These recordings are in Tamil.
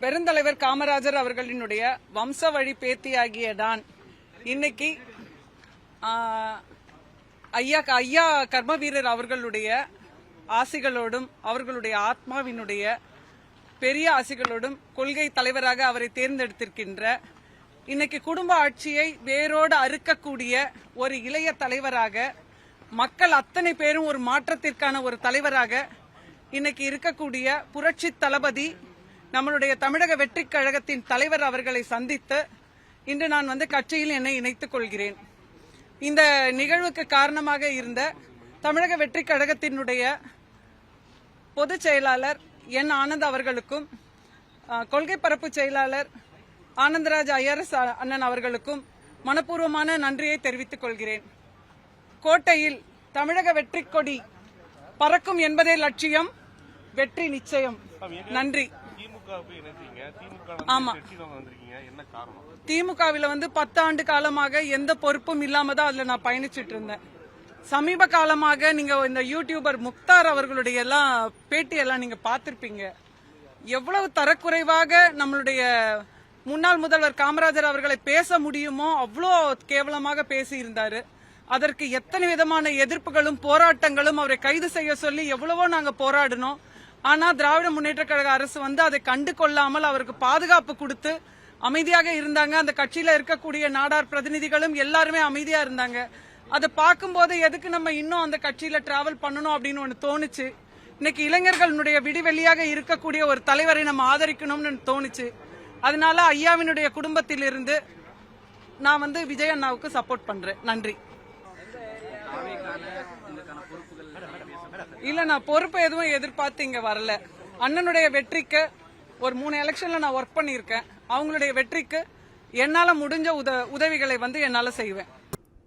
பெருந்தலைவர் காமராஜர் அவர்களினுடைய வம்ச வழி பேத்தியாகிய நான் இன்னைக்கு ஐயா கர்மவீரர் அவர்களுடைய ஆசிகளோடும் அவர்களுடைய ஆத்மாவினுடைய பெரிய ஆசிகளோடும் கொள்கை தலைவராக அவரை தேர்ந்தெடுத்திருக்கின்ற இன்னைக்கு குடும்ப ஆட்சியை வேரோடு அறுக்கக்கூடிய ஒரு இளைய தலைவராக மக்கள் அத்தனை பேரும் ஒரு மாற்றத்திற்கான ஒரு தலைவராக இன்னைக்கு இருக்கக்கூடிய புரட்சி தளபதி நம்மளுடைய தமிழக வெற்றி கழகத்தின் தலைவர் அவர்களை சந்தித்து இன்று நான் கட்சியில் என்னை இணைத்துக் கொள்கிறேன். இந்த நிகழ்வுக்கு காரணமாக இருந்த தமிழக வெற்றி கழகத்தினுடைய பொதுச் செயலாளர் என் ஆனந்த் அவர்களுக்கும் கொள்கை பரப்பு செயலாளர் ஆனந்தராஜ் ஐஆர்எஸ் அண்ணன் அவர்களுக்கும் மனப்பூர்வமான நன்றியை தெரிவித்துக் கொள்கிறேன். கோட்டையில் தமிழக வெற்றி கொடி பறக்கும் என்பதே லட்சியம், வெற்றி நிச்சயம். நன்றி. ஆமா, திமுகவில் 10 ஆண்டு காலமாக எந்த பொறுப்பும் இல்லாம தான் அதுல நான் பயணிச்சுட்டு இருந்தேன். சமீப காலமாக நீங்க இந்த யூடியூபர் முக்தார் அவர்களுடைய பேட்டி எல்லாம் நீங்க பார்த்திருப்பீங்க. எவ்வளவு தரக்குறைவாக நம்மளுடைய முன்னாள் முதல்வர் காமராஜர் அவர்களை பேச முடியுமோ அவ்வளோ கேவலமாக பேசி இருந்தாரு. அதற்கு எத்தனை விதமான எதிர்ப்புகளும் போராட்டங்களும் அவரை கைது செய்ய சொல்லி எவ்வளவோ நாங்க போராடினோம். ஆனா திராவிட முன்னேற்ற கழக அரசு அதை கண்டு கொள்ளாமல் அவருக்கு பாதுகாப்பு கொடுத்து அமைதியாக இருந்தாங்க. அந்த கட்சியில இருக்கக்கூடிய நாடார் பிரதிநிதிகளும் எல்லாருமே அமைதியா இருந்தாங்க. அதை பார்க்கும்போது எதுக்கு நம்ம இன்னும் அந்த கட்சியில டிராவல் பண்ணணும் அப்படின்னு ஒன்று தோணுச்சு. இன்னைக்கு இளைஞர்களுடைய விடிவெளியாக இருக்கக்கூடிய ஒரு தலைவரை நம்ம ஆதரிக்கணும்னு தோணுச்சு. அதனால ஐயாவினுடைய குடும்பத்திலிருந்து நான் விஜய் அண்ணாவுக்கு சப்போர்ட் பண்றேன். நன்றி. இல்ல, நான் பொறுப்பு எதுவும் எதிர்பார்த்து இங்க வரல. அண்ணனுடைய வெற்றிக்கு ஒரு 3 எலெக்ஷன்ல நான் ஒர்க் பண்ணியிருக்கேன். அவங்களுடைய வெற்றிக்கு என்னால முடிஞ்ச உதவிகளை என்னால செய்வேன்.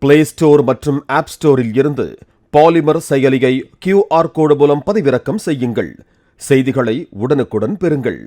பிளே ஸ்டோர் மற்றும் ஆப் ஸ்டோரில் இருந்து பாலிமர் செயலியை QR கோடு மூலம் பதிவிறக்கம் செய்யுங்கள். செய்திகளை உடனுக்குடன் பெறுங்கள்.